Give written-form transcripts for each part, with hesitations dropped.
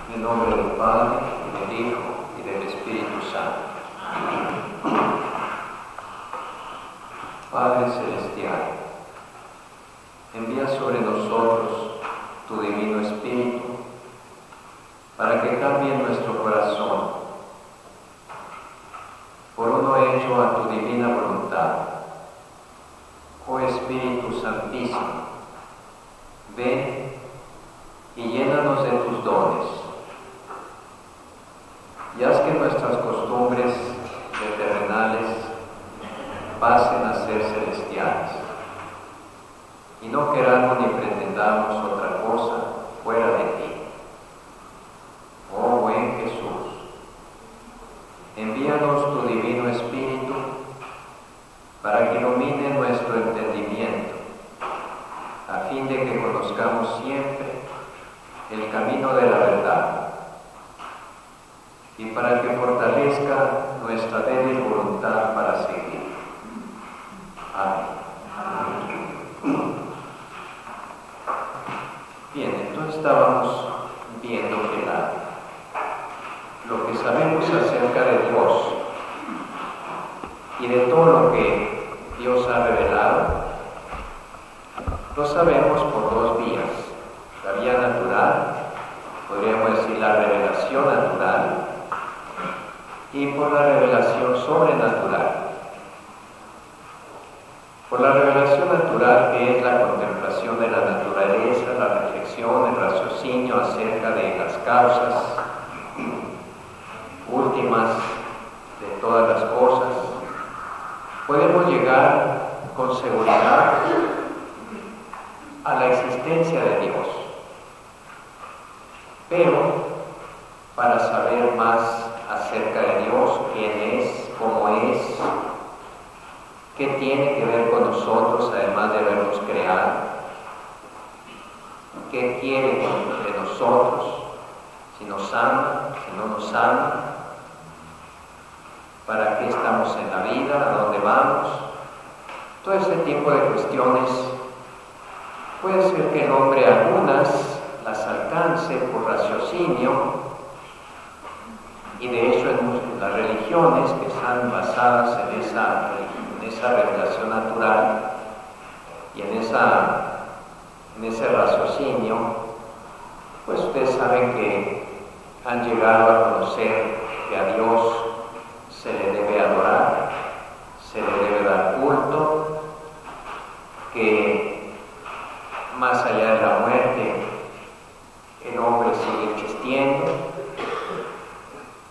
En el nombre del Padre, y del Hijo, y del Espíritu Santo. Padre Celestial, envía sobre nosotros tu Divino Espíritu para que cambie nuestro corazón por uno hecho a tu divina voluntad. Oh Espíritu Santísimo, ven y llénanos de tus dones, y haz que nuestras costumbres terrenales pasen a ser celestiales, y no queramos ni pretendamos otra cosa fuera de ti. Oh buen Jesús, envíanos tu Divino Espíritu para que ilumine nuestro entendimiento, a fin de que conozcamos siempre el camino de la verdad, y para que fortalezca nuestra débil voluntad para seguir. Amén. Bien, entonces estábamos viendo que lo que sabemos acerca de Dios y de todo lo que Dios ha revelado, lo sabemos por dos vías: la vía natural, podríamos decir la revelación natural, y por la revelación sobrenatural. Por la revelación natural, que es la contemplación de la naturaleza, la reflexión, el raciocinio acerca de las causas últimas de todas las cosas, podemos llegar con seguridad a la existencia de Dios. Pero para saber más acerca de Dios, quién es, cómo es, qué tiene que ver con nosotros, además de habernos creado, qué quiere de nosotros, si nos ama, si no nos ama, para qué estamos en la vida, a dónde vamos. Todo ese tipo de cuestiones puede ser que el hombre algunas las alcance por raciocinio, y de hecho en las religiones que están basadas en esa revelación natural y en ese raciocinio, pues ustedes saben que han llegado a conocer que a Dios se le debe adorar, se le debe dar culto, que más allá de la muerte el hombre sigue existiendo,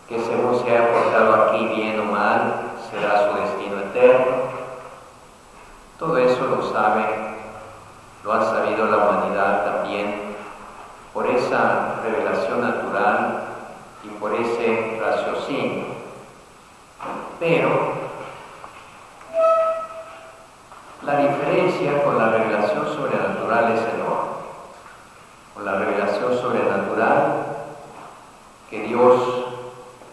que según se haya portado aquí bien o mal, será su destino eterno. Todo eso lo saben, lo ha sabido la humanidad también por esa revelación natural y por ese raciocinio. Pero la diferencia con la revelación sobrenatural es enorme. Con la revelación sobrenatural que Dios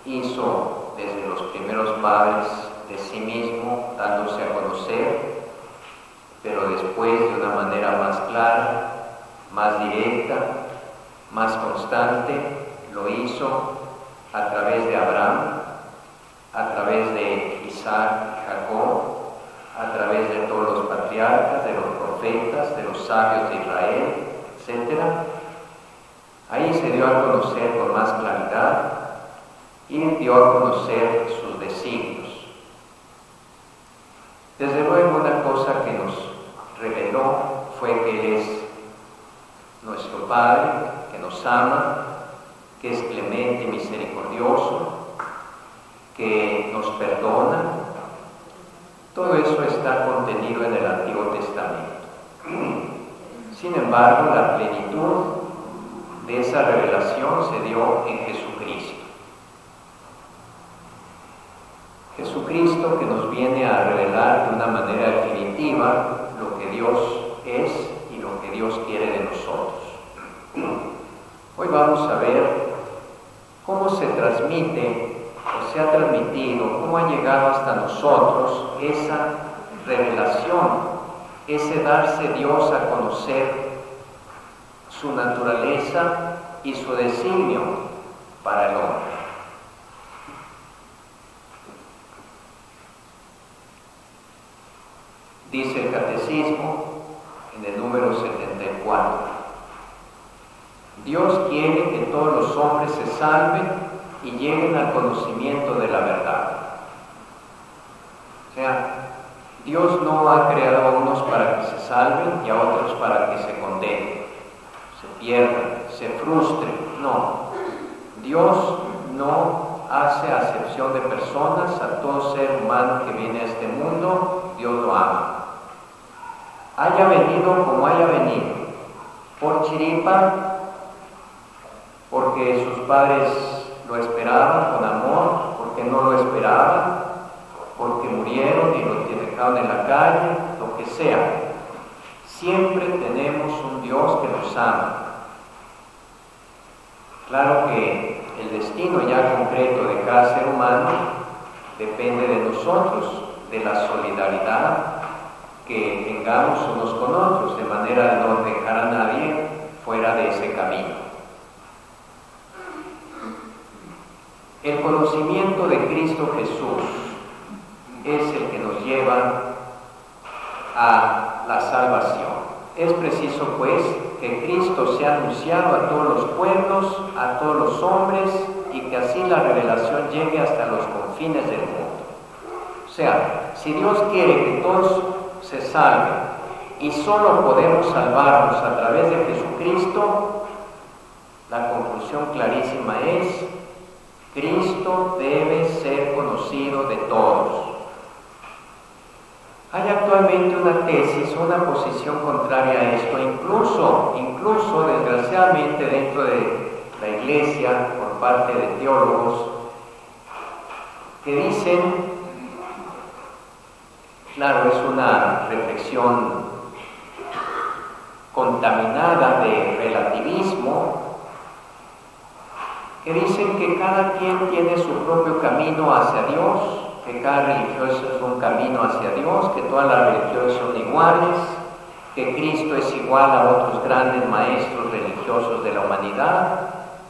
hizo desde los primeros padres de sí mismo, dándose a conocer, pero después de una manera más clara, más directa, más constante, lo hizo a través de Abraham, a través de Isaac y Jacob, a través de todos los patriarcas, de los profetas, de los sabios de Israel, etc. Ahí se dio a conocer con más claridad y dio a conocer sus designios. Desde luego, una cosa que nos reveló fue que Él es nuestro Padre, que nos ama, que es clemente y misericordioso, que nos perdona. Todo eso está contenido en el Antiguo Testamento. Sin embargo, la plenitud de esa revelación se dio en Jesucristo. Jesucristo, que nos viene a revelar de una manera definitiva lo que Dios es y lo que Dios quiere de nosotros. Hoy vamos a ver cómo se transmite o se ha transmitido, cómo ha llegado hasta nosotros esa revelación, ese darse Dios a conocer su naturaleza, y su designio para el hombre. Dice el Catecismo en el número 74, Dios quiere que todos los hombres se salven y lleguen al conocimiento de la verdad. O sea, Dios no ha creado a unos para que se salven y a otros para que se condenen, se pierdan, se frustren. No, Dios no hace acepción de personas. A todo ser humano que viene a este mundo, Dios lo ama. Haya venido como haya venido, por chiripa, porque sus padres lo esperaban con amor, porque no lo esperaban, porque murieron y lo dejaron en la calle, lo que sea. Siempre tenemos un Dios que nos ama. Claro que el destino ya concreto de cada ser humano depende de nosotros, de la solidaridad que tengamos unos con otros, de manera de no dejar a nadie fuera de ese camino. El conocimiento de Cristo Jesús es el que nos lleva a la salvación. Es preciso, pues, que Cristo sea anunciado a todos los pueblos, a todos los hombres, y que así la revelación llegue hasta los confines del mundo. O sea, si Dios quiere que todos se salven y solo podemos salvarnos a través de Jesucristo, la conclusión clarísima es: Cristo debe ser conocido de todos. Hay actualmente una tesis, una posición contraria a esto, incluso desgraciadamente dentro de la Iglesia, por parte de teólogos, que dicen, claro, es una reflexión contaminada de relativismo, que dicen que cada quien tiene su propio camino hacia Dios, que cada religioso es un camino hacia Dios, que todas las religiones son iguales, que Cristo es igual a otros grandes maestros religiosos de la humanidad.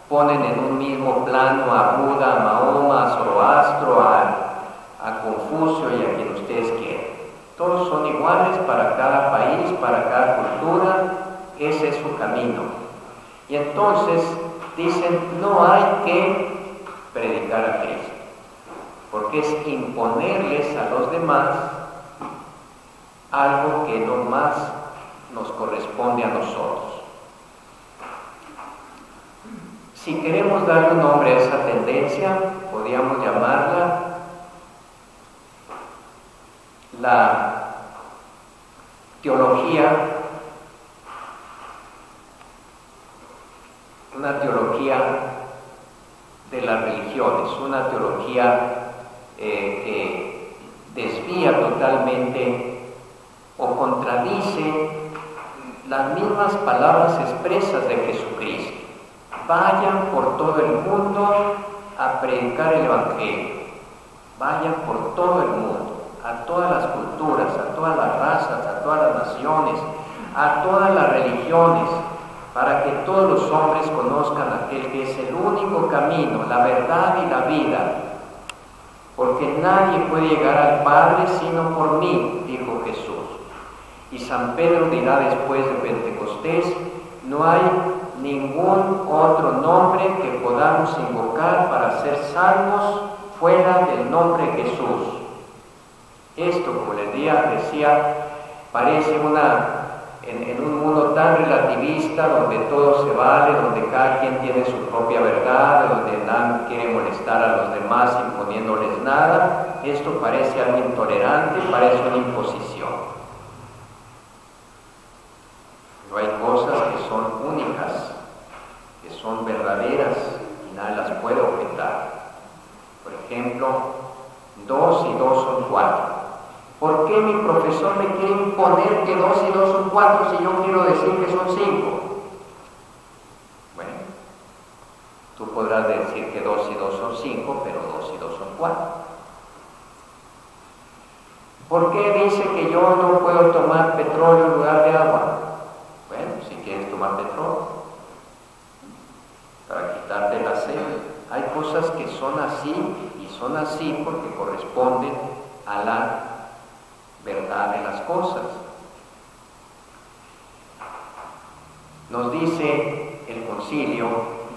Ponen en un mismo plano a Buda, a Mahoma, a Zoroastro, a Confucio y a quien ustedes quieran. Todos son iguales para cada país, para cada cultura. Ese es su camino. Y entonces dicen, no hay que predicar a Cristo, porque es imponerles a los demás algo que no más nos corresponde a nosotros. Si queremos darle un nombre a esa tendencia, podríamos llamarla la teología, una teología de las religiones, una teología que desvía totalmente o contradice las mismas palabras expresas de Jesucristo. Vayan por todo el mundo a predicar el Evangelio. Vayan por todo el mundo, a todas las culturas, a todas las razas, a todas las naciones, a todas las religiones, para que todos los hombres conozcan aquel que es el único camino, la verdad y la vida. Porque nadie puede llegar al Padre sino por mí, dijo Jesús. Y San Pedro dirá después de Pentecostés, no hay ningún otro nombre que podamos invocar para ser salvos fuera del nombre de Jesús. Esto, como les decía, parece en un mundo tan relativista, donde todo se vale, donde cada quien tiene su propia verdad, donde nadie quiere molestar a los demás imponiéndoles nada. Esto parece algo intolerante, parece una imposición. Pero hay cosas que son únicas, que son verdaderas y nadie las puede objetar. Por ejemplo, 2 y 2 son 4. ¿Por qué mi profesor me quiere imponer que 2 y 2 son 4 si yo quiero decir que son 5? Bueno, tú podrás decir que 2 y 2 son 5, pero 2 y 2 son 4. ¿Por qué dice que yo no puedo tomar petróleo en lugar de agua? Bueno, si quieres tomar petróleo. darte la cena. Hay cosas que son así y son así porque corresponden a la verdad de las cosas. Nos dice el concilio,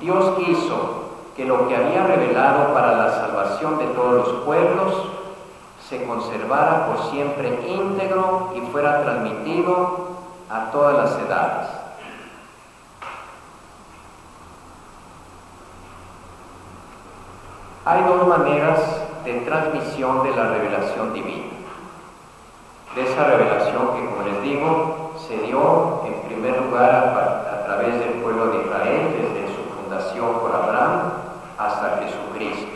Dios quiso que lo que había revelado para la salvación de todos los pueblos se conservara por siempre íntegro y fuera transmitido a todas las edades. Hay dos maneras de transmisión de la revelación divina. De esa revelación que, como les digo, se dio en primer lugar a través del pueblo de Israel, desde su fundación por Abraham hasta Jesucristo.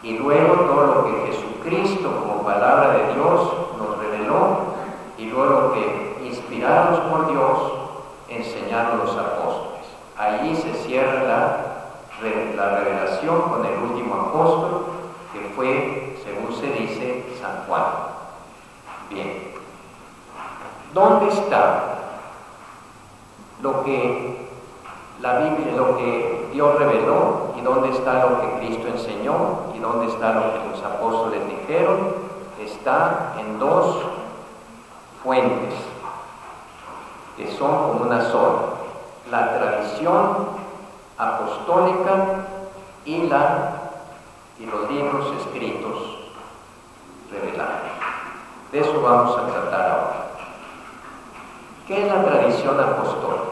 Y luego todo lo que Jesucristo, como palabra de Dios, nos reveló, y luego lo que, inspirados por Dios, enseñaron los apóstoles. Allí se cierra la revelación con el último apóstol, que fue, según se dice, San Juan. Bien, ¿dónde está lo que la Biblia, lo que Dios reveló, y dónde está lo que Cristo enseñó, y dónde está lo que los apóstoles dijeron? Está en dos fuentes que son como una sola: la tradición apostólica y los libros escritos revelados. De eso vamos a tratar ahora. ¿Qué es la tradición apostólica?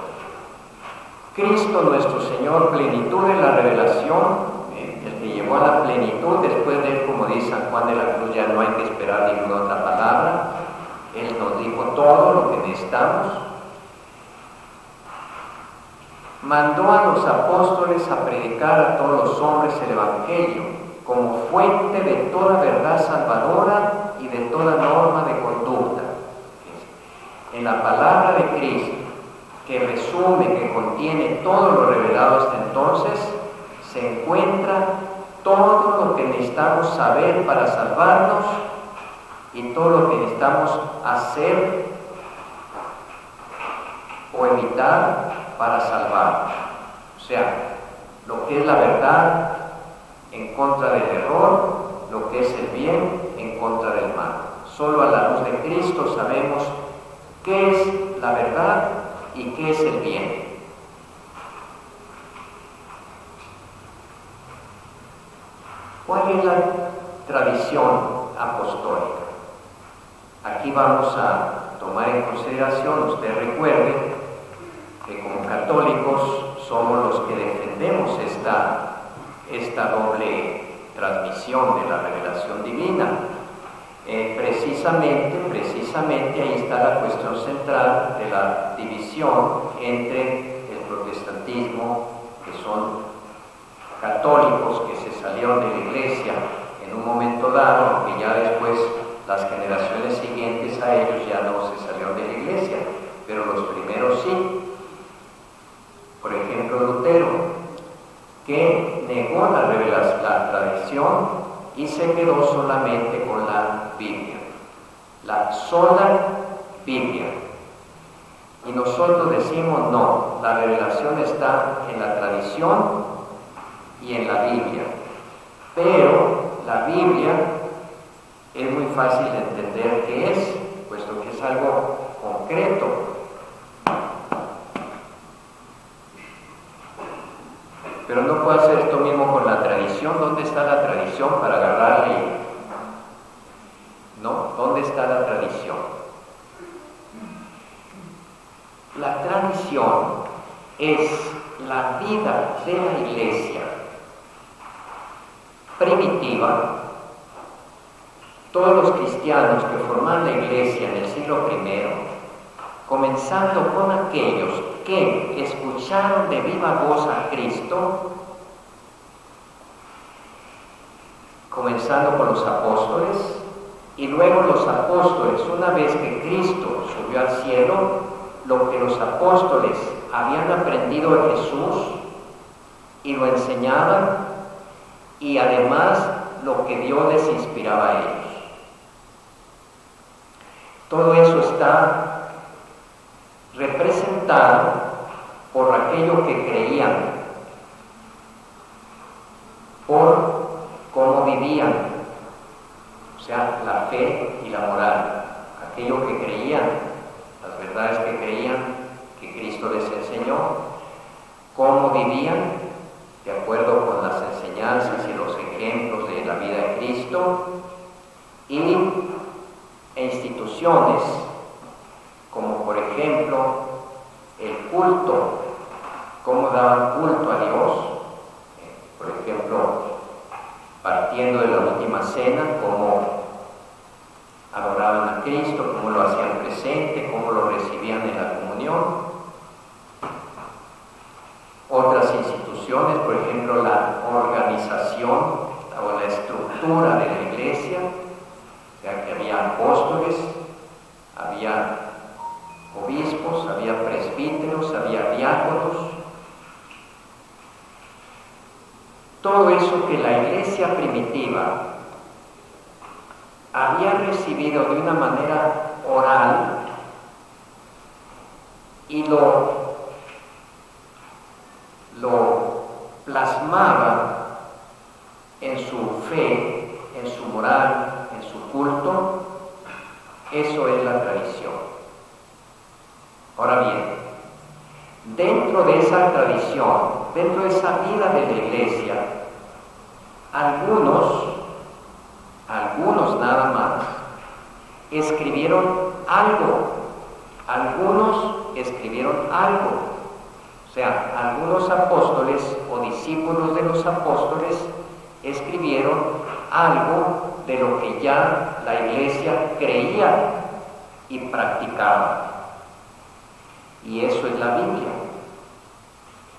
Cristo nuestro Señor, plenitud de la revelación, el que llegó a la plenitud. Después de él, como dice San Juan de la Cruz, ya no hay que esperar ninguna otra palabra. Él nos dijo todo lo que necesitamos. Mandó a los apóstoles a predicar a todos los hombres el Evangelio como fuente de toda verdad salvadora y de toda norma de conducta. En la palabra de Cristo, que resume, que contiene todo lo revelado hasta entonces, se encuentra todo lo que necesitamos saber para salvarnos y todo lo que necesitamos hacer o evitar para salvarnos. O sea, lo que es la verdad en contra del error, lo que es el bien en contra del mal. Solo a la luz de Cristo sabemos qué es la verdad y qué es el bien. ¿Cuál es la tradición apostólica? Aquí vamos a tomar en consideración, usted recuerde que como católicos somos los que defendemos esta doble transmisión de la revelación divina. Precisamente ahí está la cuestión central de la división entre el protestantismo, que son católicos que se salieron de la iglesia en un momento dado, aunque ya después las generaciones siguientes a ellos ya no se salieron de la iglesia, pero los primeros sí. Por ejemplo, Lutero, que negó la tradición y se quedó solamente con la Biblia, la sola Biblia. Y nosotros decimos no, la revelación está en la tradición y en la Biblia. Pero la Biblia es muy fácil de entender qué es, puesto que es algo concreto. Pero no puedo hacer esto mismo con la tradición. ¿Dónde está la tradición para agarrarle? ¿No? ¿Dónde está la tradición? La tradición es la vida de la iglesia primitiva. Todos los cristianos que formaron la iglesia en el siglo I, comenzando con aquellos que escucharon de viva voz a Cristo, comenzando con los apóstoles, y luego los apóstoles, una vez que Cristo subió al cielo, lo que los apóstoles habían aprendido de Jesús y lo enseñaban, y además lo que Dios les inspiraba a ellos. Todo eso está representado por aquello que creían por cómo vivían, o sea, la fe y la moral, aquello que creían, las verdades que creían, que Cristo les enseñó, cómo vivían, de acuerdo con las enseñanzas y los ejemplos de la vida de Cristo, y instituciones, como por ejemplo el culto, cómo daban culto a Dios, por ejemplo, partiendo de la última cena, cómo adoraban a Cristo, cómo lo hacían presente, cómo lo recibían en la comunión. Otras instituciones, por ejemplo, la organización o la estructura de la iglesia, ya que había apóstoles, había obispos, había presbíteros, había diáconos. Todo eso que la iglesia primitiva había recibido de una manera oral y lo plasmaba en su fe, en su moral, en su culto. Eso es la tradición. Ahora bien, dentro de esa tradición, dentro de esa vida de la iglesia, algunos nada más, escribieron algo. O sea, algunos apóstoles o discípulos de los apóstoles escribieron algo de lo que ya la iglesia creía y practicaba. Y eso es la Biblia.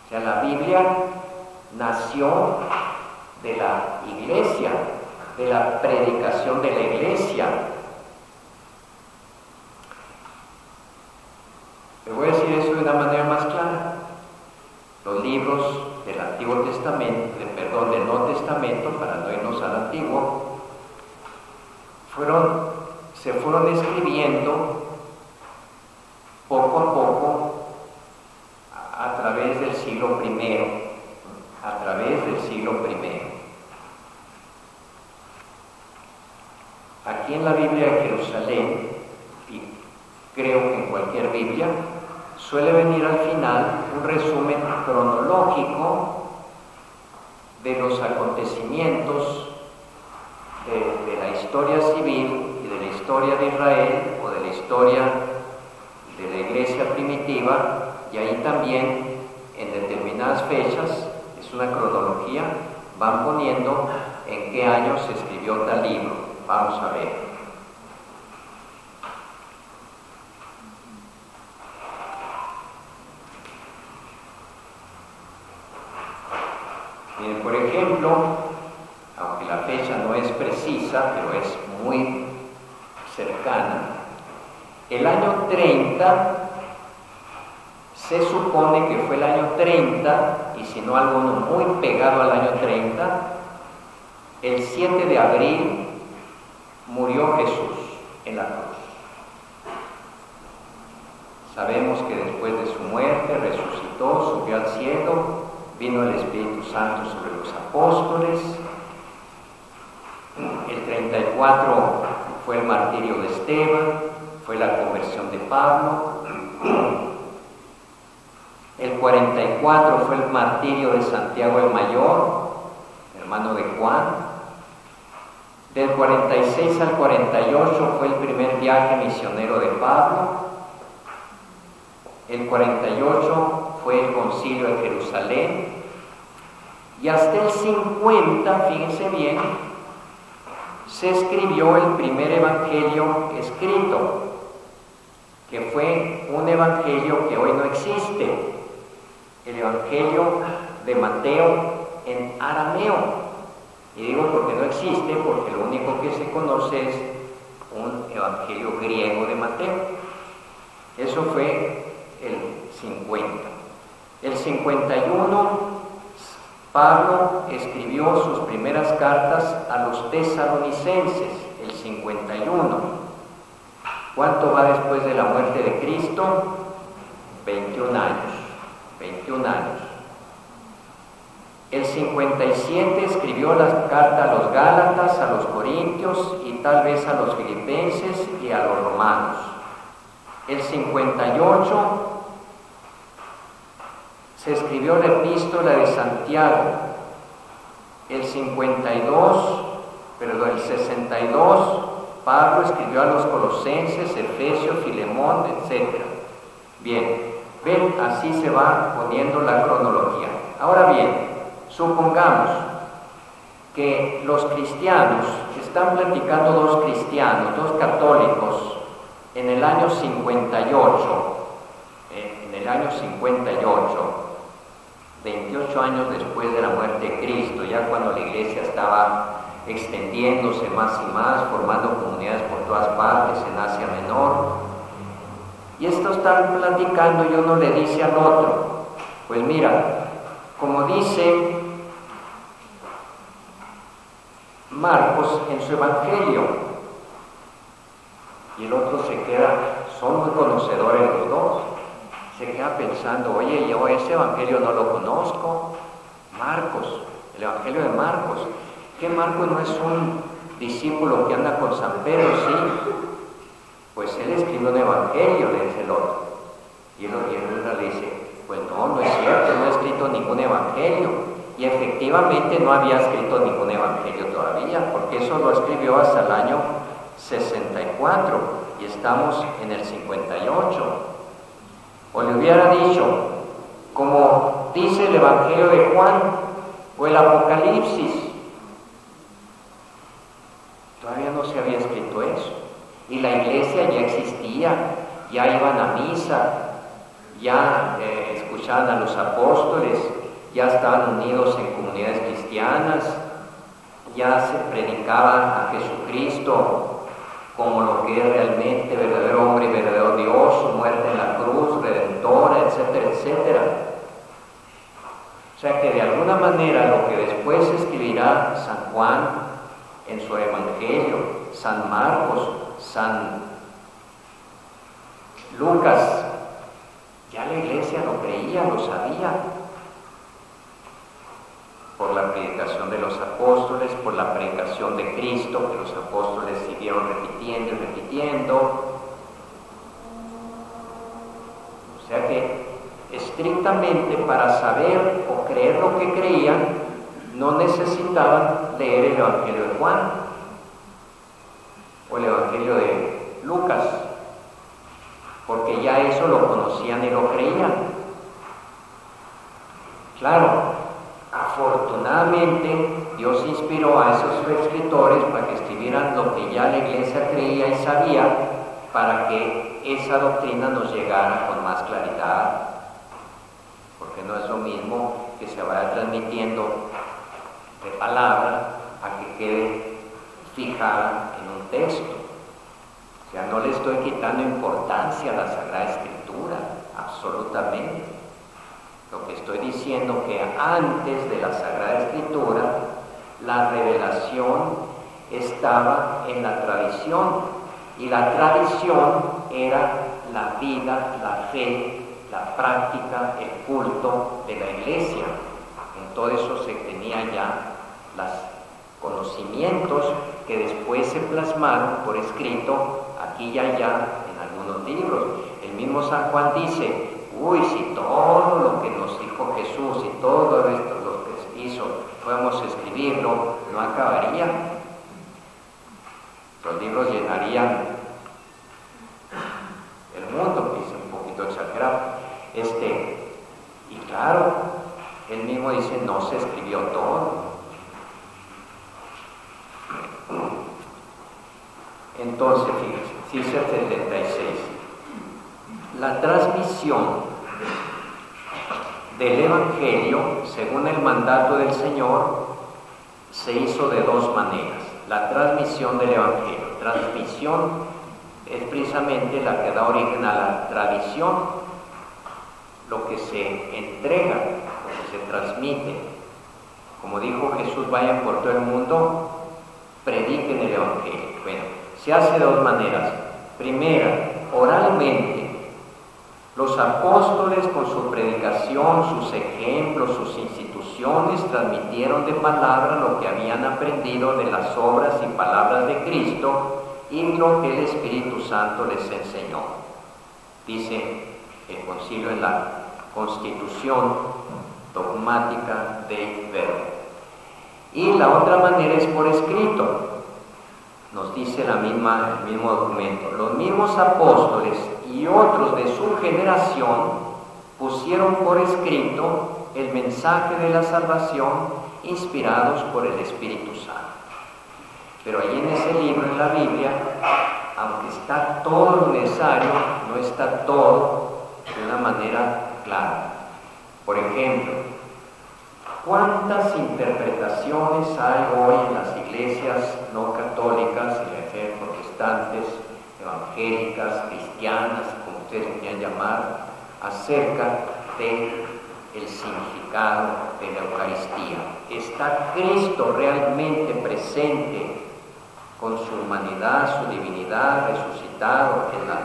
O sea, la Biblia nació de la iglesia, de la predicación de la iglesia. Le voy a decir eso de una manera más clara. Los libros del Antiguo Testamento, del Nuevo Testamento, para no irnos al Antiguo, se fueron escribiendo poco a poco a través del siglo I. Aquí en la Biblia de Jerusalén, y creo que en cualquier Biblia, suele venir al final un resumen cronológico de los acontecimientos de la historia civil y de la historia de Israel o de la historia de la iglesia primitiva, y ahí también en determinadas fechas, es una cronología, van poniendo en qué año se escribió tal libro. Vamos a ver. Miren, por ejemplo, aunque la fecha no es precisa, pero es muy cercana, el año 30 se supone que fue el año 30, y si no alguno muy pegado al año 30, el 7 de abril murió Jesús en la cruz. Sabemos que después de su muerte resucitó, subió al cielo, vino el Espíritu Santo sobre los apóstoles. El 34 fue el martirio de Esteban, fue la conversión de Pablo. El 44 fue el martirio de Santiago el Mayor, hermano de Juan. Del 46 al 48 fue el primer viaje misionero de Pablo. El 48 fue el concilio de Jerusalén. Y hasta el 50, fíjense bien, se escribió el primer evangelio escrito, que fue un evangelio que hoy no existe, el evangelio de Mateo en arameo. Y digo porque no existe, porque lo único que se conoce es un evangelio griego de Mateo. Eso fue el 50. El 51, Pablo escribió sus primeras cartas a los tesalonicenses, el 51. ¿Cuánto va después de la muerte de Cristo? 21 años. 21 años. El 57 escribió la carta a los Gálatas, a los Corintios y tal vez a los Filipenses y a los Romanos. El 58 se escribió la epístola de Santiago. El 62, Pablo escribió a los Colosenses, Efesios, Filemón, etc. Bien, ven, así se va poniendo la cronología. Ahora bien, supongamos que los cristianos, están platicando dos cristianos, dos católicos, en el año 58, 28 años después de la muerte de Cristo, ya cuando la iglesia estaba extendiéndose más y más, formando comunidades por todas partes en Asia Menor, y estos están platicando y uno le dice al otro, pues mira, como dice Marcos en su evangelio, y el otro se queda, son muy conocedores los dos, se queda pensando, oye, yo ese evangelio no lo conozco. Marcos, el evangelio de Marcos, que Marcos no es un discípulo que anda con San Pedro, sí, pues él escribió un evangelio, le dice el otro, y el otro le dice, pues no es cierto, no ha escrito ningún evangelio, y efectivamente no había escrito ningún evangelio todavía, porque eso lo escribió hasta el año 64, y estamos en el 58. O le hubiera dicho, como dice el Evangelio de Juan o el Apocalipsis, todavía no se había escrito eso, y la iglesia ya existía, ya iban a misa, ya escuchaban a los apóstoles, ya estaban unidos en comunidades cristianas, ya se predicaba a Jesucristo como lo que es realmente verdadero hombre y verdadero Dios, su muerte en la cruz, redentora, etcétera, etcétera. O sea que de alguna manera lo que después escribirá San Juan en su Evangelio, San Marcos, San Lucas, ya la iglesia lo creía, lo sabía, por la predicación de los apóstoles, por la predicación de Cristo, que los apóstoles siguieron repitiendo y repitiendo. O sea que estrictamente para saber o creer lo que creían, no necesitaban leer el Evangelio de Juan o el Evangelio de Lucas, porque ya eso lo conocían y lo creían. Claro, afortunadamente Dios inspiró a esos escritores para que escribieran lo que ya la iglesia creía y sabía, para que esa doctrina nos llegara con más claridad, porque no es lo mismo que se vaya transmitiendo de palabra a que quede fijada en un texto. O sea, no le estoy quitando importancia a la Sagrada Escritura, absolutamente. Lo que estoy diciendo que antes de la Sagrada Escritura, la revelación estaba en la tradición, y la tradición era la vida, la fe, la práctica, el culto de la iglesia. En todo eso se tenía ya los conocimientos que después se plasmaron por escrito aquí y allá en algunos libros. El mismo San Juan dice, si todo lo que nos dijo Jesús y todo esto lo que hizo fuéramos a escribirlo, no acabaría. Los libros llenarían el mundo, que es un poquito exagerado. Y claro, él mismo dice, no se escribió todo. Entonces, fíjense, dice 76. La transmisión del Evangelio, según el mandato del Señor, se hizo de dos maneras. La transmisión del Evangelio. Transmisión es precisamente la que da origen a la tradición, lo que se entrega, lo que se transmite. Como dijo Jesús, vayan por todo el mundo, prediquen el Evangelio. Bueno, se hace de dos maneras. Primera, oralmente. Los apóstoles, con su predicación, sus ejemplos, sus instituciones, transmitieron de palabra lo que habían aprendido de las obras y palabras de Cristo y lo que el Espíritu Santo les enseñó. Dice el concilio en la Constitución Dogmática Dei Verbum. Y la otra manera es por escrito. Nos dice el mismo documento. Los mismos apóstoles y otros de su generación pusieron por escrito el mensaje de la salvación inspirados por el Espíritu Santo. Pero ahí en ese libro, en la Biblia, aunque está todo lo necesario, no está todo de una manera clara. Por ejemplo, ¿cuántas interpretaciones hay hoy en las iglesias no católicas, protestantes, evangélicas, cristianas, como ustedes quieran llamar, acerca del significado de la Eucaristía? ¿Está Cristo realmente presente con su humanidad, su divinidad, resucitado en la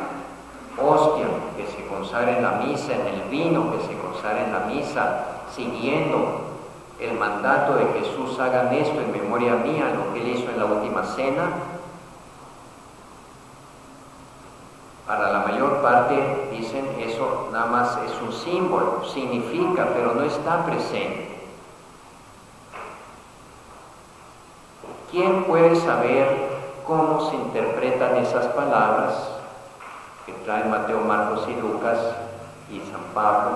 hostia que se consagra en la misa, en el vino que se consagra en la misa, siguiendo el mandato de Jesús: hagan esto en memoria mía, lo que él hizo en la última cena? Para la mayor parte dicen eso nada más es un símbolo, significa, pero no está presente. ¿Quién puede saber cómo se interpretan esas palabras que traen Mateo, Marcos y Lucas y San Pablo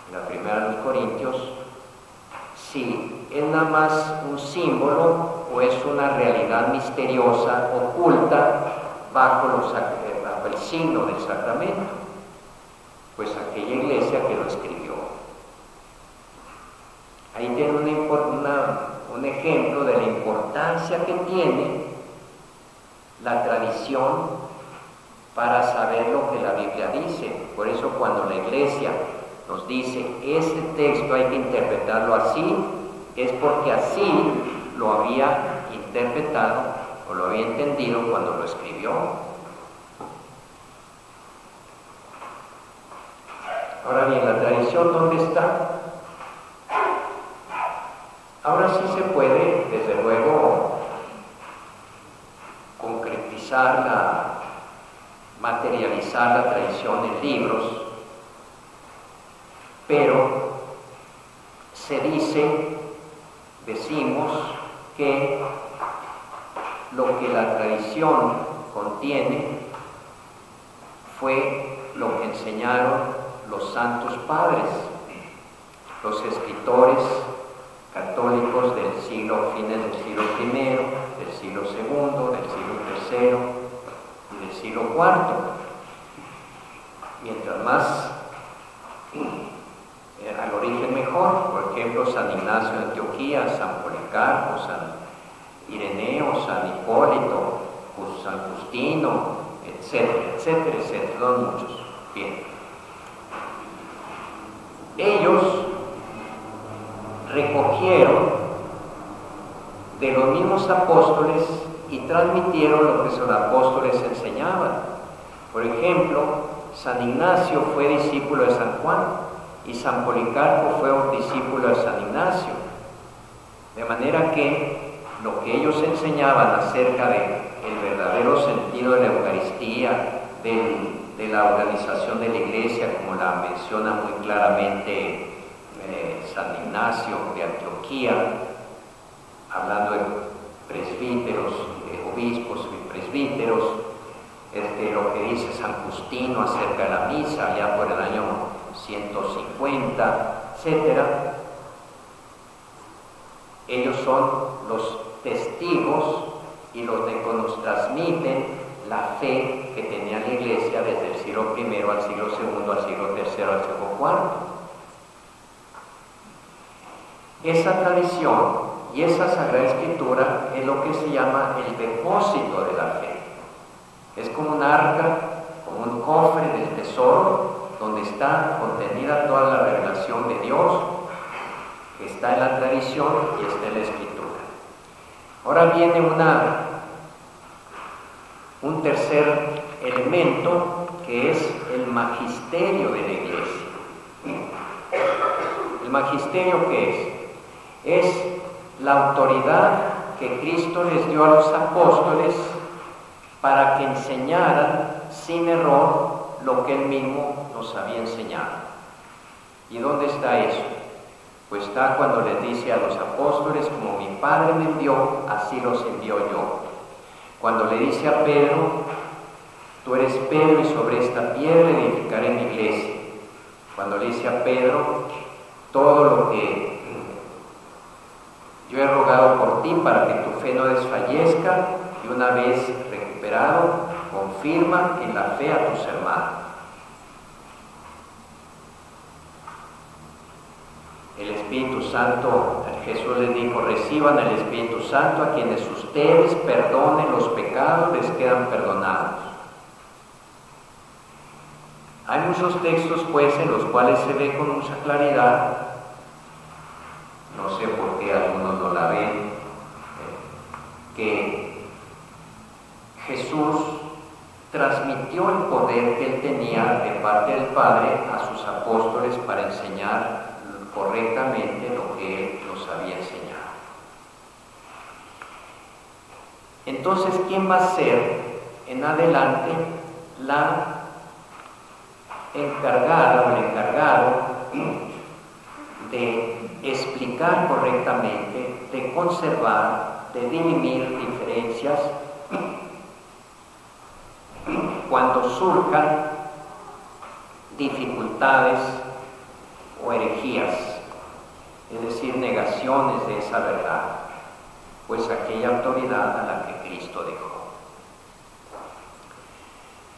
en la primera de los Corintios? Si es nada más un símbolo o es una realidad misteriosa, oculta, bajo el signo del sacramento. Pues aquella iglesia que lo escribió. Ahí tiene un ejemplo de la importancia que tiene la tradición para saber lo que la Biblia dice. Por eso cuando la iglesia nos dice, este texto hay que interpretarlo así, es porque así lo había interpretado o lo había entendido cuando lo escribió. Ahora bien, ¿la tradición dónde está? Ahora sí se puede, desde luego, concretizar, materializar la tradición en libros, pero decimos que lo que la tradición contiene fue lo que enseñaron los santos padres, los escritores católicos del fines del siglo I, del siglo II, del siglo III y del siglo IV. Mientras más al origen mejor. Por ejemplo, San Ignacio de Antioquía, San Policarpo, San Ireneo, San Hipólito, San Justino, etcétera, etcétera, etcétera, son muchos. Bien. Ellos recogieron de los mismos apóstoles y transmitieron lo que los apóstoles enseñaban. Por ejemplo, San Ignacio fue discípulo de San Juan y San Policarpo fue un discípulo de San Ignacio. De manera que lo que ellos enseñaban acerca del verdadero sentido de la Eucaristía, de la organización de la Iglesia, como la menciona muy claramente San Ignacio de Antioquía, hablando de presbíteros, de obispos y presbíteros, lo que dice San Justino acerca de la misa, ya por el año 150, etc. Ellos son los testigos y los que nos transmiten la fe que tenía la Iglesia desde el siglo I al siglo II, al siglo III, al siglo IV. Esa tradición y esa Sagrada Escritura es lo que se llama el depósito de la fe. Es como un arca, como un cofre del tesoro, donde está contenida toda la revelación de Dios, que está en la tradición y está en la Escritura. Ahora viene un tercer elemento que es el magisterio de la Iglesia. ¿El magisterio qué es? Es la autoridad que Cristo les dio a los apóstoles para que enseñaran sin error lo que Él mismo nos había enseñado. ¿Y dónde está eso? Pues está cuando les dice a los apóstoles, como mi Padre me envió, así los envío yo. Cuando le dice a Pedro, tú eres Pedro y sobre esta piedra edificaré mi iglesia. Cuando le dice a Pedro, todo lo que yo he rogado por ti para que tu fe no desfallezca, y una vez recuperado, confirma en la fe a tus hermanos. El Espíritu Santo, Jesús les dijo, reciban el Espíritu Santo, a quienes ustedes perdonen los pecados, les quedan perdonados. Hay muchos textos, pues, en los cuales se ve con mucha claridad, no sé por qué algunos no la ven, que Jesús transmitió el poder que Él tenía de parte del Padre a sus apóstoles para enseñar correctamente lo que Él nos había enseñado. Entonces, ¿quién va a ser en adelante la encargada o el encargado de explicar correctamente, de conservar, de dirimir diferencias cuando surjan dificultades o herejías, es decir, negaciones de esa verdad? Pues aquella autoridad a la que Cristo dejó.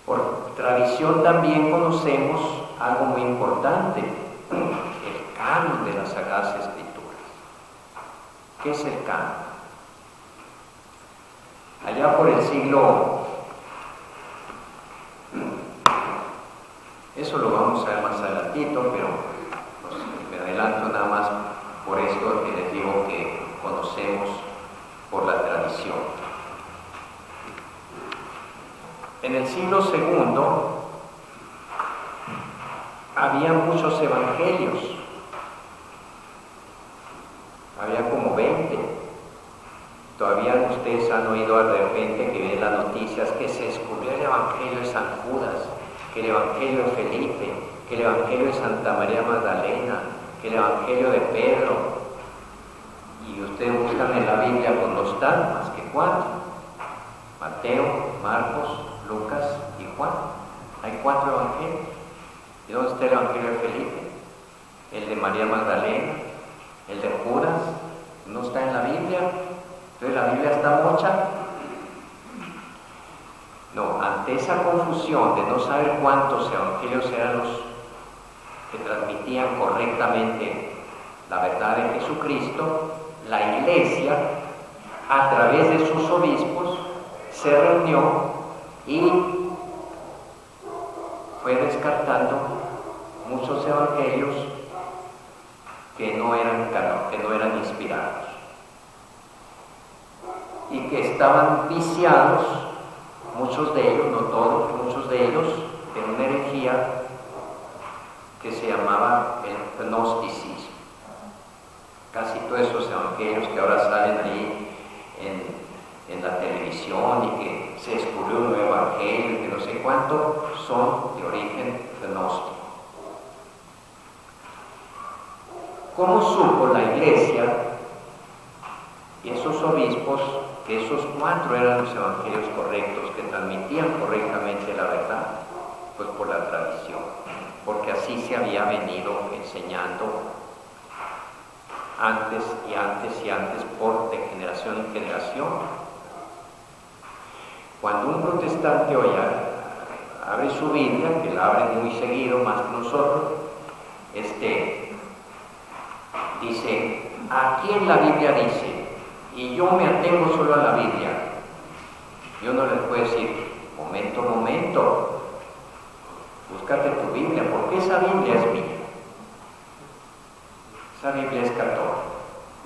Por tradición también conocemos algo muy importante, el canon de las Sagradas Escrituras. ¿Qué es el canon? Allá por el siglo, eso lo vamos a ver más adelantito, pero pues, me adelanto nada más por esto que les digo que conocemos por la tradición. En el siglo II había muchos evangelios, había como 20. Todavía ustedes han oído de repente que ven las noticias que se descubrió el evangelio de San Judas, que el evangelio de Felipe, que el evangelio de Santa María Magdalena, que el evangelio de Pedro. Y ustedes buscan en la Biblia, pues no están más que 4: Mateo, Marcos, Lucas y Juan. Hay 4 evangelios. ¿Y dónde está el evangelio de Felipe? El de María Magdalena, el de Judas, no está en la Biblia. Entonces la Biblia está mocha. No, ante esa confusión de no saber cuántos evangelios eran los que transmitían correctamente la verdad de Jesucristo, la Iglesia, a través de sus obispos, se reunió y fue descartando muchos evangelios que no eran inspirados y que estaban viciados, muchos de ellos, no todos, muchos de ellos, en una herejía que se llamaba el gnosticismo. Casi todos esos evangelios que ahora salen ahí en la televisión y que se descubrió un nuevo evangelio y que no sé cuánto, son de origen gnóstico. ¿Cómo supo la Iglesia y esos obispos que esos 4 eran los evangelios correctos, que transmitían correctamente la verdad? Pues por la tradición, porque así se había venido enseñando antes y antes y antes, por de generación en generación. Cuando un protestante hoy abre su Biblia, que la abre muy seguido, más que nosotros, dice, aquí en la Biblia dice, y yo me atengo solo a la Biblia. Yo no les puedo decir, momento, búscate tu Biblia, porque esa Biblia es mía. Esa Biblia es católica.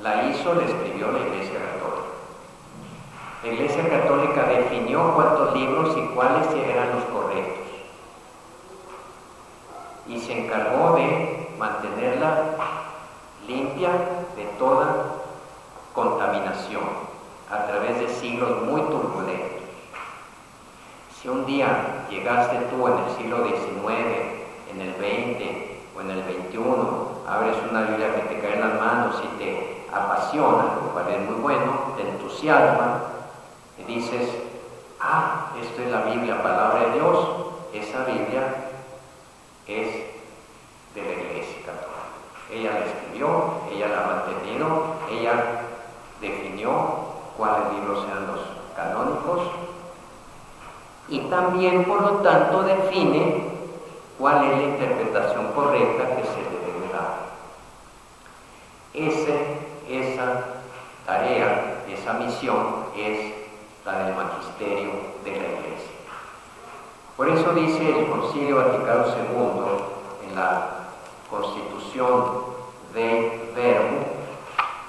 La escribió la Iglesia Católica. La Iglesia Católica definió cuántos libros y cuáles eran los correctos. y se encargó de mantenerla limpia de toda contaminación a través de siglos muy turbulentos. Si un día llegaste tú en el siglo XIX, en el XX o en el XXI, abres una Biblia que te cae en las manos y te apasiona, lo cual es muy bueno, te entusiasma, y dices, esto es la Biblia, palabra de Dios. Esa Biblia es de la Iglesia Católica. Ella la escribió, ella la ha mantenido, ella definió cuáles libros eran los canónicos y también, por lo tanto, define cuál es la interpretación correcta que se debe dar. Esa tarea, esa misión es la del magisterio de la Iglesia. Por eso dice el Concilio Vaticano II en la Constitución de Verbo,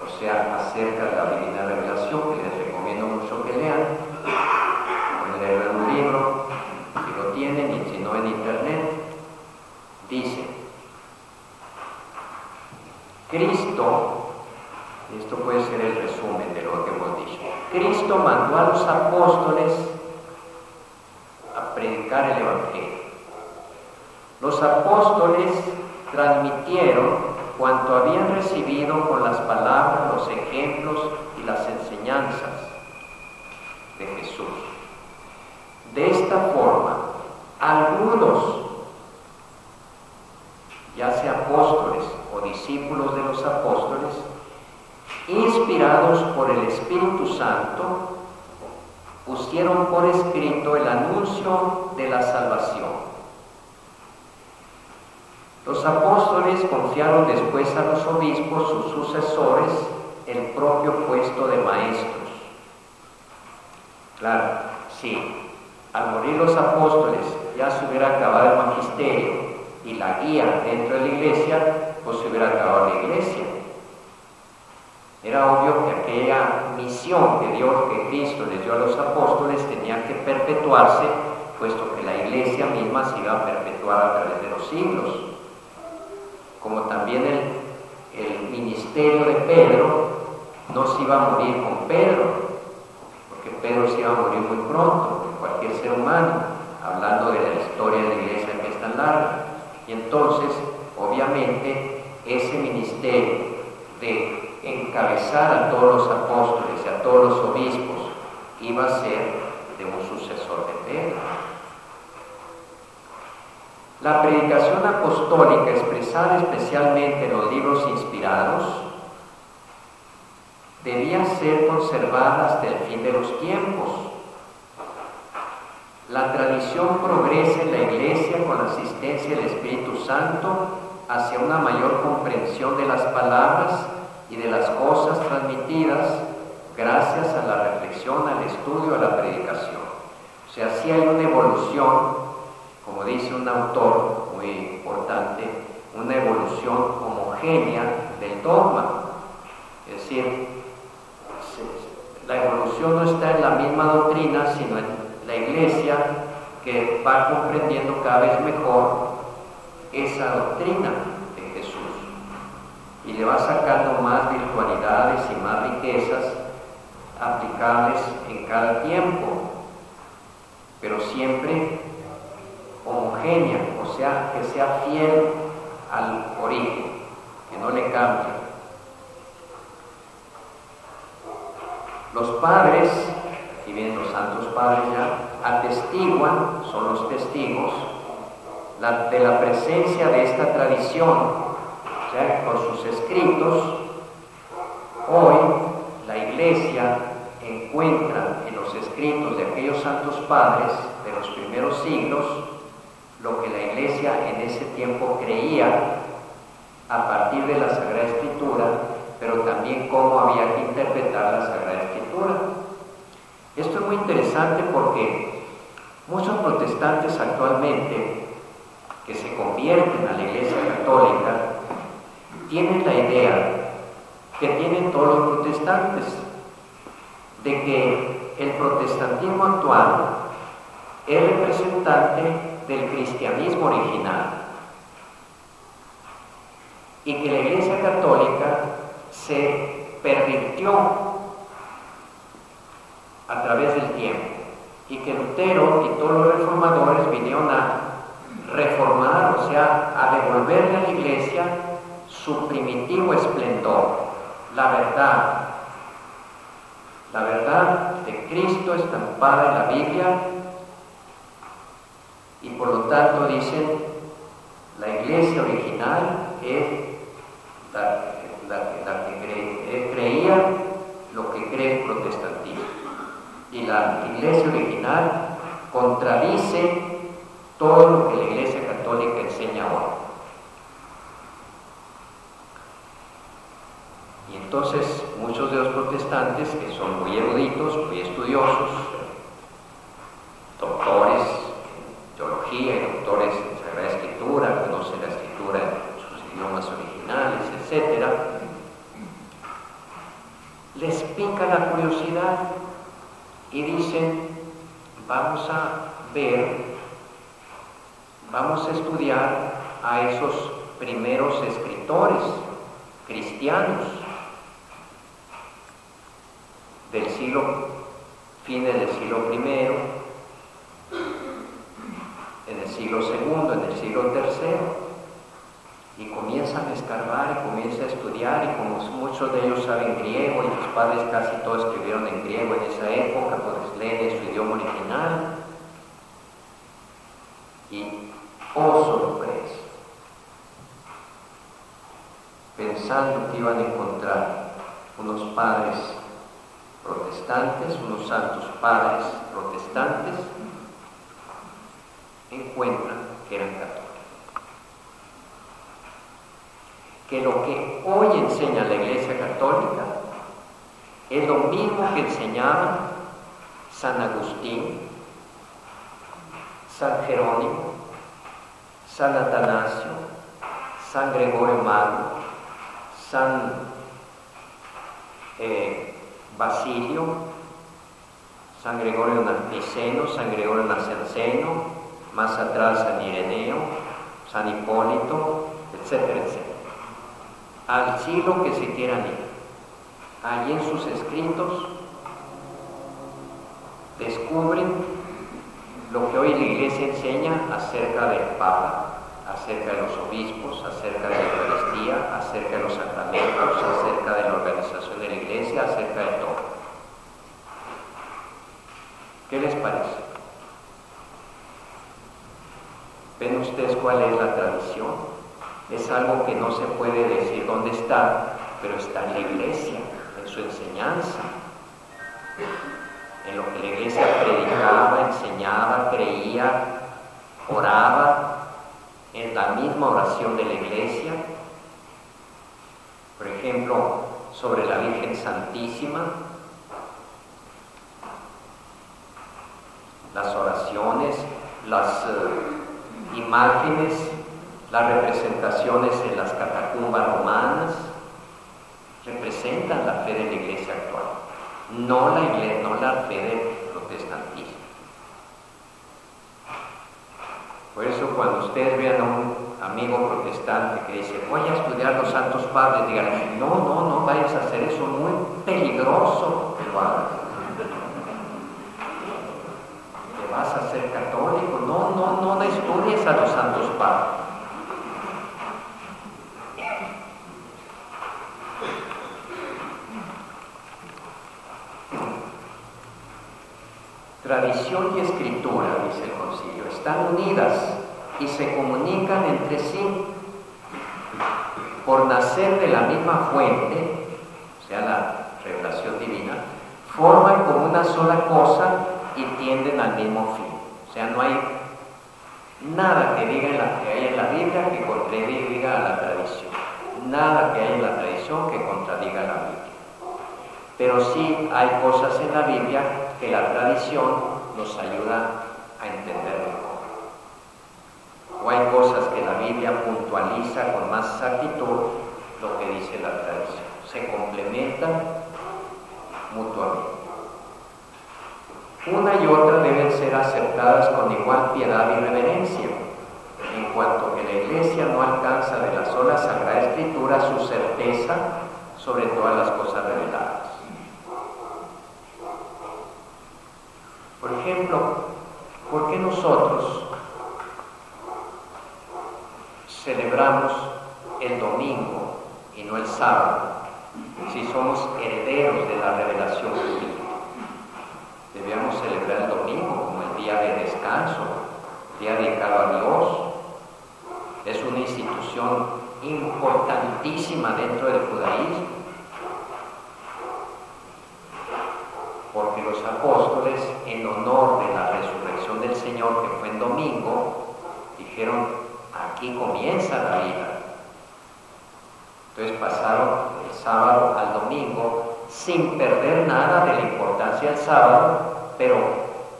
o sea, acerca de la divina revelación, que les recomiendo mucho que lean, pueden leerlo en un libro, si lo tienen, y si no en internet, dice: Cristo, esto puede ser el resumen de lo que hemos dicho, Cristo mandó a los apóstoles a predicar el Evangelio. Los apóstoles transmitieron cuanto habían recibido con las palabras, los ejemplos y las enseñanzas de Jesús. De esta forma, algunos, ya sea apóstoles o discípulos de los apóstoles, inspirados por el Espíritu Santo, pusieron por escrito el anuncio de la salvación. Los apóstoles confiaron después a los obispos, sus sucesores, el propio puesto de maestros. Claro, sí, al morir los apóstoles ya se hubiera acabado el magisterio y la guía dentro de la iglesia, pues se hubiera acabado la iglesia. Era obvio que aquella misión que Dios, que Cristo les dio a los apóstoles, tenía que perpetuarse, puesto que la iglesia misma se iba a perpetuar a través de los siglos. Como también el ministerio de Pedro no se iba a morir con Pedro, porque Pedro se iba a morir muy pronto, como cualquier ser humano, hablando de la historia de la iglesia que es tan larga. Y entonces, obviamente, ese ministerio de encabezar a todos los apóstoles y a todos los obispos iba a ser de un sucesor de Pedro. La predicación apostólica, expresada especialmente en los libros inspirados, debía ser conservada hasta el fin de los tiempos. La tradición progresa en la Iglesia con la asistencia del Espíritu Santo hacia una mayor comprensión de las palabras y de las cosas transmitidas gracias a la reflexión, al estudio, a la predicación. O sea, sí hay una evolución, como dice un autor muy importante, una evolución homogénea del dogma. Es decir, la evolución no está en la misma doctrina, sino en la Iglesia que va comprendiendo cada vez mejor esa doctrina de Jesús y le va sacando más virtualidades y más riquezas aplicables en cada tiempo, pero siempre homogénea, o sea, que sea fiel al origen, que no le cambie. Los padres, aquí vienen los santos padres ya, atestiguan, son los testigos de la presencia de esta tradición, o sea, con sus escritos. Hoy la Iglesia encuentra en los escritos de aquellos santos padres de los primeros siglos lo que la Iglesia en ese tiempo creía a partir de la Sagrada Escritura, pero también cómo había que interpretar la Sagrada Escritura. Esto es muy interesante porque muchos protestantes actualmente que se convierten a la Iglesia Católica tienen la idea que tienen todos los protestantes, de que el protestantismo actual es representante del cristianismo original, y que la Iglesia Católica se pervirtió a través del tiempo, y que Lutero y todos los reformadores vinieron a reformar, o sea, a devolverle a la Iglesia su primitivo esplendor, la verdad de Cristo estampada en la Biblia, y por lo tanto dicen, la Iglesia original es la que creía lo que cree el protestantismo, y la Iglesia original contradice todo lo que la Iglesia Católica enseña ahora. Y entonces muchos de los protestantes, que son muy eruditos, muy estudiosos, doctores en teología y doctores en Sagrada Escritura, conocen la Escritura en sus idiomas originales, etc., les pica la curiosidad y dicen, vamos a estudiar a esos primeros escritores cristianos del fines del siglo I, en el siglo II, en el siglo III, y comienzan a escarbar y comienzan a estudiar, y como muchos de ellos saben griego, y sus padres casi todos escribieron en griego en esa época, pues leen en su idioma original, y oh sorpresa, pensando que iban a encontrar unos padres protestantes, unos santos padres protestantes, encuentran que eran católicos. Que lo que hoy enseña la Iglesia Católica es lo mismo que enseñaban San Agustín, San Jerónimo, San Atanasio, San Gregorio Magno, San Basilio, San Gregorio Niceno, San Gregorio Nacianceno, más atrás San Ireneo, San Hipólito, etcétera, etcétera. Al siglo que se quieran ir, allí en sus escritos descubren lo que hoy la Iglesia enseña acerca del Papa, acerca de los obispos, acerca de la Eucaristía, acerca de los sacramentos, acerca de la organización de la Iglesia, acerca de todo. ¿Qué les parece? ¿Ven ustedes cuál es la tradición? Es algo que no se puede decir dónde está, pero está en la Iglesia, en su enseñanza, en lo que la Iglesia predicaba, enseñaba, creía, oraba, en la misma oración de la Iglesia. Por ejemplo, sobre la Virgen Santísima, las oraciones, las imágenes, las representaciones en las catacumbas romanas representan la fe de la Iglesia actual, no la fe del protestantismo. Por eso cuando ustedes vean a un amigo protestante que dice, voy a estudiar los santos padres, díganle, no vayas a hacer eso, muy peligroso que lo hagas. ¿Te vas a ser católico? No estudies a los santos padres. Tradición y escritura, dice el concilio, están unidas y se comunican entre sí por nacer de la misma fuente, o sea, la revelación divina, forman como una sola cosa y tienden al mismo fin. O sea, no hay nada que haya en la Biblia que contradiga a la tradición, nada que haya en la tradición que contradiga a la Biblia. Pero sí hay cosas en la Biblia que la tradición nos ayuda a entender mejor. O hay cosas que la Biblia puntualiza con más exactitud lo que dice la tradición. Se complementan mutuamente. Una y otra deben ser aceptadas con igual piedad y reverencia. en cuanto que la Iglesia no alcanza de la sola Sagrada Escritura su certeza sobre todas las cosas reveladas. Por ejemplo, ¿por qué nosotros celebramos el domingo y no el sábado si somos herederos de la revelación judía? Debemos celebrar el domingo como el día de descanso, día dedicado a Dios. Es una institución importantísima dentro del judaísmo, porque los apóstoles, en honor de la resurrección del Señor, que fue en domingo, dijeron: aquí comienza la vida. Entonces pasaron el sábado al domingo sin perder nada de la importancia del sábado, pero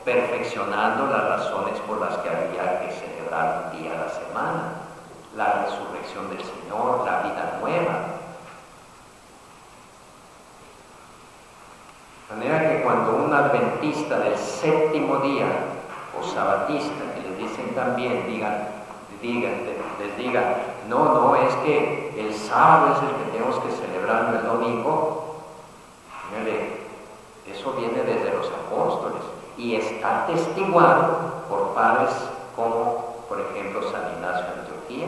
perfeccionando las razones por las que había que celebrar un día a la semana: la resurrección del Señor, la vida nueva. De manera que cuando un adventista del séptimo día, o sabatista, que les dicen también, les diga: no, es que el sábado es el que tenemos que celebrar, no el domingo. Mire, eso viene desde los apóstoles y está atestiguado por padres como, por ejemplo, San Ignacio de Antioquía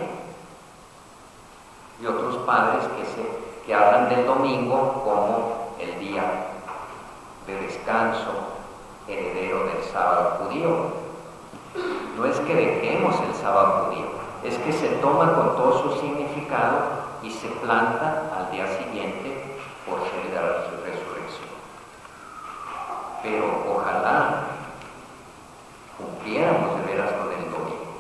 y otros padres que hablan del domingo como el día de descanso, heredero del sábado judío. No es que dejemos el sábado judío, es que se toma con todo su significado y se planta al día siguiente por ser de la resurrección. Pero ojalá cumpliéramos de veras con el domingo.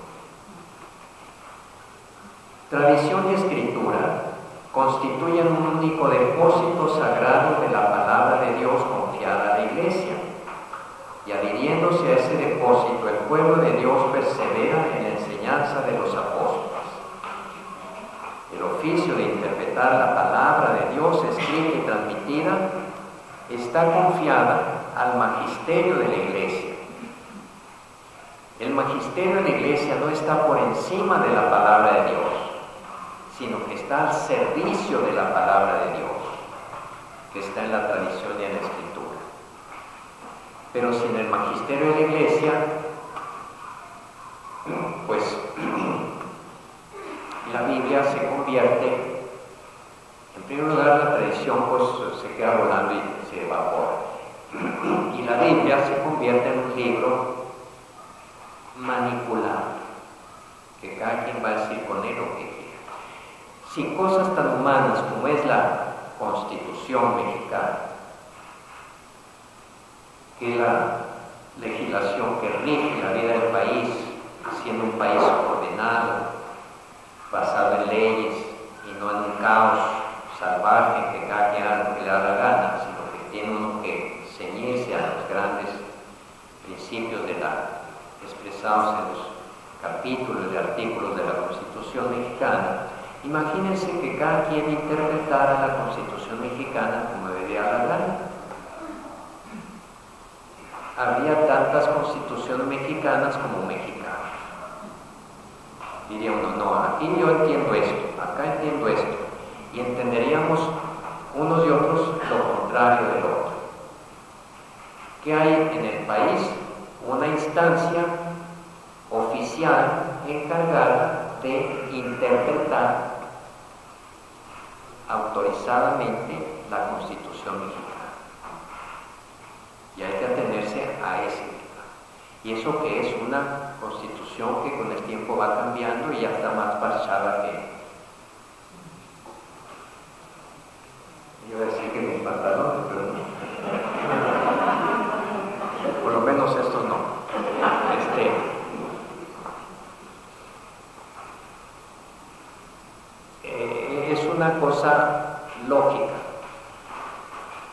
Tradición y escritura constituyen un único depósito sagrado de la palabra de Dios confiada a la Iglesia, y adhiriéndose a ese depósito, el pueblo de Dios persevera en la enseñanza de los apóstoles. El oficio de interpretar la palabra de Dios escrita y transmitida está confiada al magisterio de la Iglesia. El magisterio de la Iglesia no está por encima de la palabra de Dios, sino que está al servicio de la palabra de Dios, que está en la tradición y en la escritura. Pero sin el magisterio de la Iglesia, pues la Biblia se convierte, en primer lugar, la tradición pues se queda volando y se evapora, y la Biblia se convierte en un libro manipulado, que cada quien va a decir con él lo que quiera. Sin cosas tan humanas como es la Constitución mexicana, que la legislación que rige la vida del país, siendo un país ordenado, basado en leyes y no en un caos salvaje que cada quien haga lo que le da la gana, sino que tiene uno que ceñirse a los grandes principios expresados en los capítulos y artículos de la Constitución mexicana. Imagínense que cada quien interpretara la Constitución mexicana como debería dar la gana. Habría tantas constituciones mexicanas como mexicanos. Diría uno: no, aquí yo entiendo esto, acá entiendo esto, y entenderíamos unos y otros lo contrario del otro. ¿Qué hay en el país? Una instancia oficial encargada de interpretar autorizadamente la Constitución mexicana. Y hay que atenerse a ese tema. Y eso que es una Constitución que con el tiempo va cambiando y ya está más parchada que... Yo iba a decir que mis pantalones, pero no. Por lo menos estos no. Es una cosa lógica,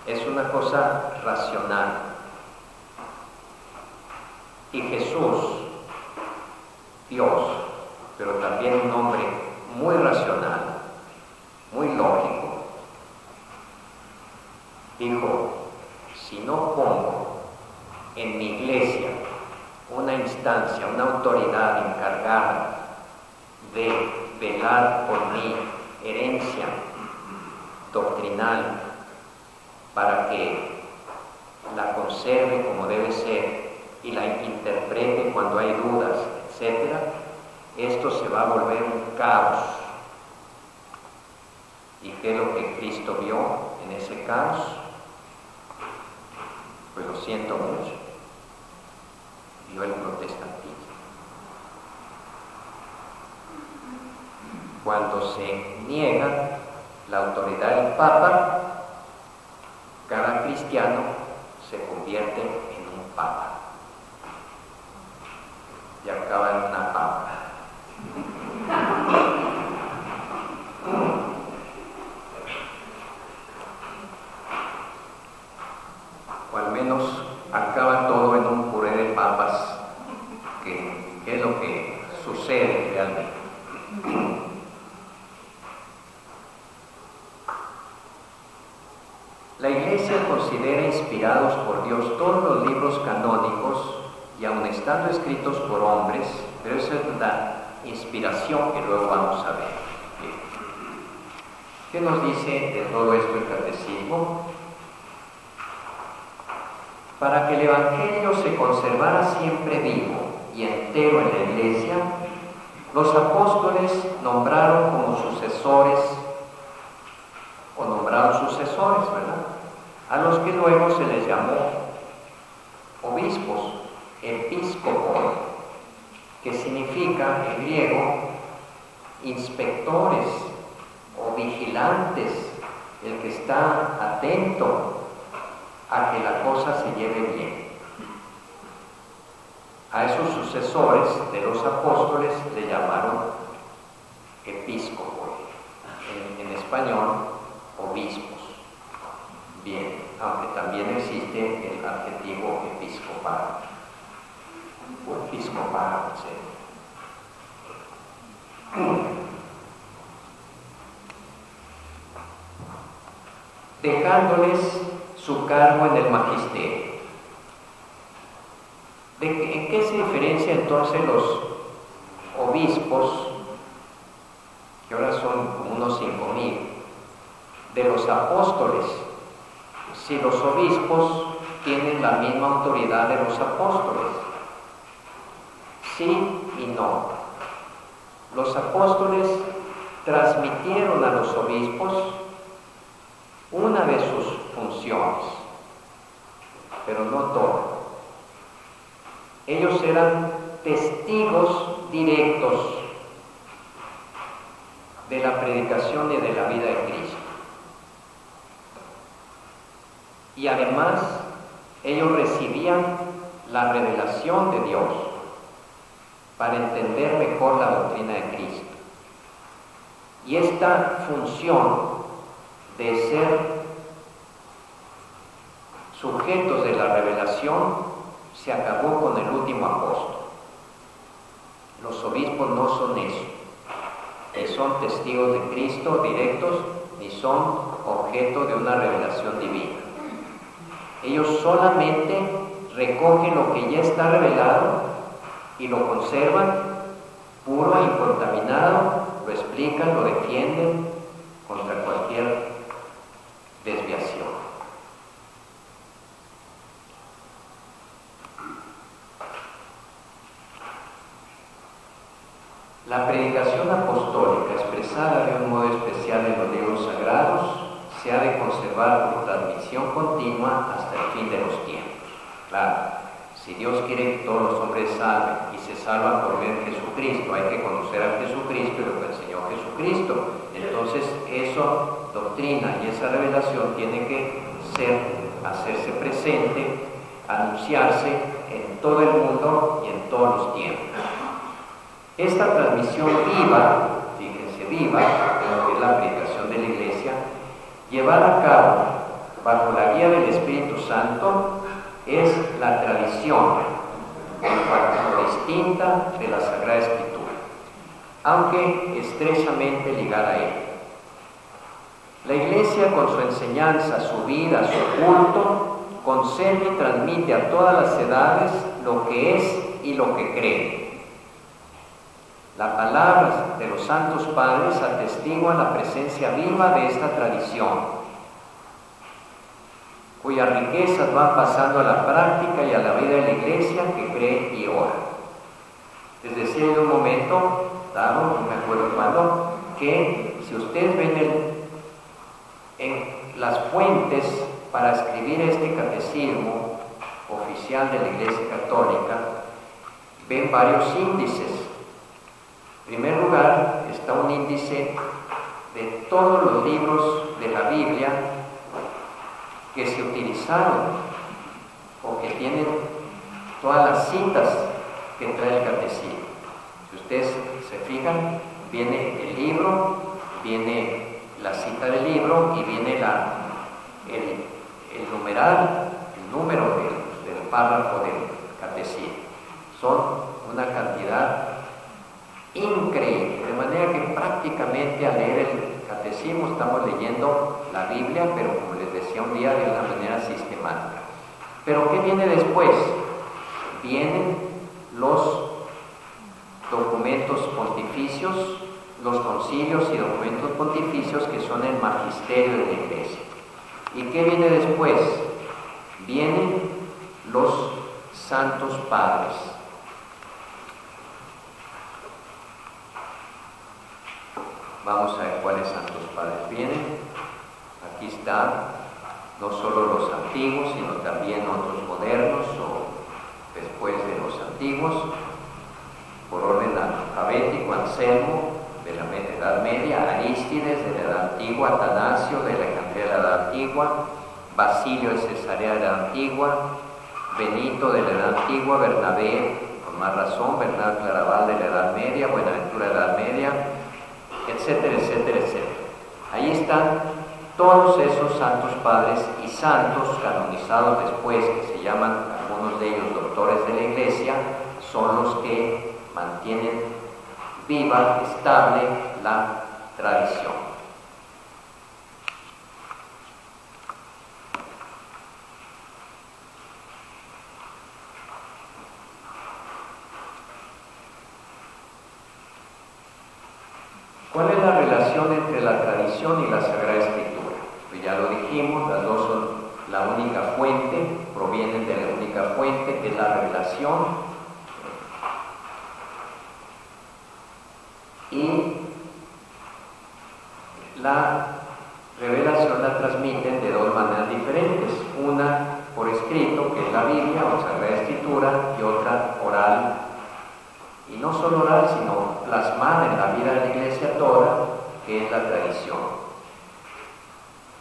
es una cosa racional. Y Jesús, Dios, pero también un hombre muy racional, muy lógico, dijo: si no pongo en mi iglesia una instancia, una autoridad encargada de velar por mi herencia doctrinal para que la conserve como debe ser y la interprete cuando hay dudas, etc., esto se va a volver un caos. ¿Y qué es lo que Cristo vio en ese caos? Pues lo siento mucho, vio el protestantismo. Cuando se niega la autoridad del Papa, cada cristiano se convierte en un Papa y acaba en una papa. O al menos acaba todo en un puré de papas, que es lo que sucede realmente. La Iglesia considera inspirados por Dios todos los libros canónicos y aun estando escritos por hombres, pero esa es la inspiración que luego vamos a ver. ¿Qué nos dice de todo esto el Catecismo? Para que el Evangelio se conservara siempre vivo y entero en la Iglesia, los apóstoles nombraron como sucesores, o nombraron sucesores, ¿verdad?, a los que luego se les llamó obispos, episcopos, que significa en griego inspectores o vigilantes, el que está atento a que la cosa se lleve bien. A esos sucesores de los apóstoles le llamaron episcopos, en español obispos. Bien, aunque también existe el adjetivo episcopal o episcopado, dejándoles su cargo en el magisterio. ¿En qué se diferencia entonces los obispos, que ahora son como unos 5,000, de los apóstoles? Si los obispos tienen la misma autoridad de los apóstoles. Sí y no. Los apóstoles transmitieron a los obispos una de sus funciones, pero no todas. Ellos eran testigos directos de la predicación y de la vida de Cristo. Y además, ellos recibían la revelación de Dios para entender mejor la doctrina de Cristo. Y esta función de ser sujetos de la revelación se acabó con el último apóstol. Los obispos no son eso, ni son testigos de Cristo directos, ni son objeto de una revelación divina. Ellos solamente recogen lo que ya está revelado y lo conservan puro e incontaminado, lo explican, lo defienden contra cualquier desviación. La predicación apostólica, expresada de un modo especial en los libros sagrados, se ha de conservar por transmisión continua hasta el fin de los tiempos. Claro, si Dios quiere que todos los hombres salven y se salvan por medio de Jesucristo, hay que conocer a Jesucristo y lo que enseñó Jesucristo. Entonces, esa doctrina y esa revelación tiene que hacerse presente, anunciarse en todo el mundo y en todos los tiempos. Esta transmisión viva, fíjense, viva, que es la predicación de la Iglesia, llevada a cabo bajo la guía del Espíritu Santo, es la tradición distinta de la Sagrada Escritura, aunque estrechamente ligada a ella. La Iglesia, con su enseñanza, su vida, su culto, conserva y transmite a todas las edades lo que es y lo que cree. Las palabras de los santos padres atestiguan la presencia viva de esta tradición, cuyas riquezas van pasando a la práctica y a la vida de la Iglesia que cree y ora. Les decía en un momento dado, no me acuerdo cuándo, que si ustedes ven en las fuentes para escribir este catecismo oficial de la Iglesia Católica, ven varios índices. En primer lugar está un índice de todos los libros de la Biblia que se utilizaron o que tienen todas las citas que trae el catecismo. Si ustedes se fijan, viene el libro, viene la cita del libro y viene el numeral, el número del párrafo del catecismo. Son una cantidad increíble, de manera que prácticamente al leer el catecismo estamos leyendo la Biblia, pero como les decía un día, de una manera sistemática. Pero ¿qué viene después? Vienen los documentos pontificios, los concilios y documentos pontificios que son el magisterio de la Iglesia. ¿Y qué viene después? Vienen los santos padres. Vamos a ver cuáles santos padres vienen. Aquí están no solo los antiguos, sino también otros modernos o después de los antiguos, por orden alfabético: Anselmo, de la Edad Media; Arístides, de la Edad Antigua; Atanasio, de Alejandría, de la Edad Antigua; Basilio de Cesarea, de la Edad Antigua; Benito, de la Edad Antigua; Bernabé, con más razón; Bernal Claraval, de la Edad Media; Buenaventura, de la Edad Media, etcétera, etcétera, etcétera. Ahí están todos esos santos padres y santos canonizados después, que se llaman, algunos de ellos, doctores de la Iglesia. Son los que mantienen viva, estable la tradición. ¿Cuál es la relación entre la tradición y la Sagrada Escritura? Pues ya lo dijimos, las dos son la única fuente, provienen de la única fuente, que es la revelación. Y la revelación la transmiten de dos maneras diferentes: una por escrito, que es la Biblia o Sagrada Escritura, y otra oral, y no solo oral, sino plasmada en la vida de la Iglesia toda, que es la tradición.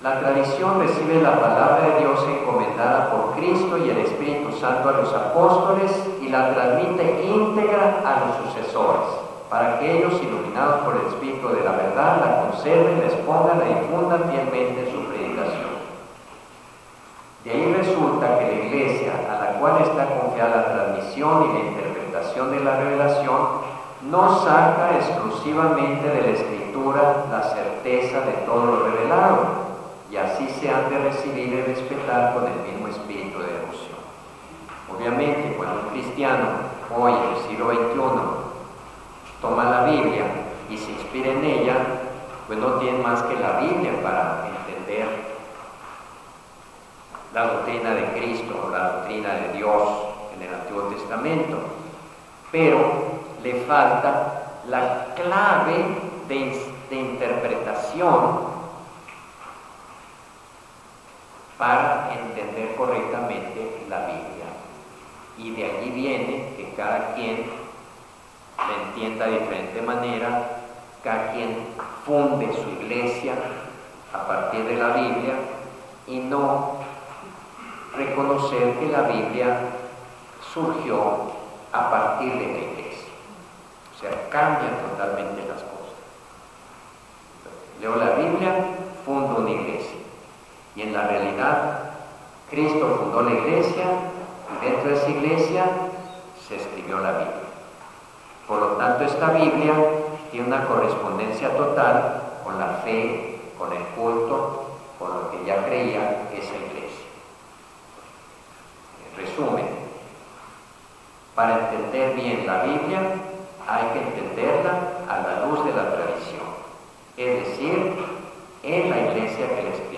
La tradición recibe la palabra de Dios encomendada por Cristo y el Espíritu Santo a los apóstoles y la transmite íntegra a los sucesores, para que ellos, iluminados por el Espíritu de la verdad, la conserven, la expongan, la difundan fielmente en su predicación. De ahí resulta que la Iglesia, a la cual está confiada la transmisión y la interpretación de la revelación, no saca exclusivamente de la Escritura la certeza de todo lo revelado, y así se han de recibir y respetar con el mismo espíritu de devoción. Obviamente, cuando un cristiano hoy, en el siglo XXI, toma la Biblia y se inspira en ella, pues no tiene más que la Biblia para entender la doctrina de Cristo, la doctrina de Dios en el Antiguo Testamento, pero le falta la clave de interpretación para entender correctamente la Biblia. Y de allí viene que cada quien la entienda de diferente manera, cada quien funde su iglesia a partir de la Biblia, y no reconocer que la Biblia surgió a partir de la Iglesia. O sea, cambian totalmente las cosas. Leo la Biblia, fundo una iglesia. Y en la realidad, Cristo fundó la iglesia y dentro de esa iglesia se escribió la Biblia. Por lo tanto, esta Biblia tiene una correspondencia total con la fe, con el culto, con lo que ya creía esa iglesia. En resumen, para entender bien la Biblia hay que entenderla a la luz de la tradición, es decir, en la iglesia que les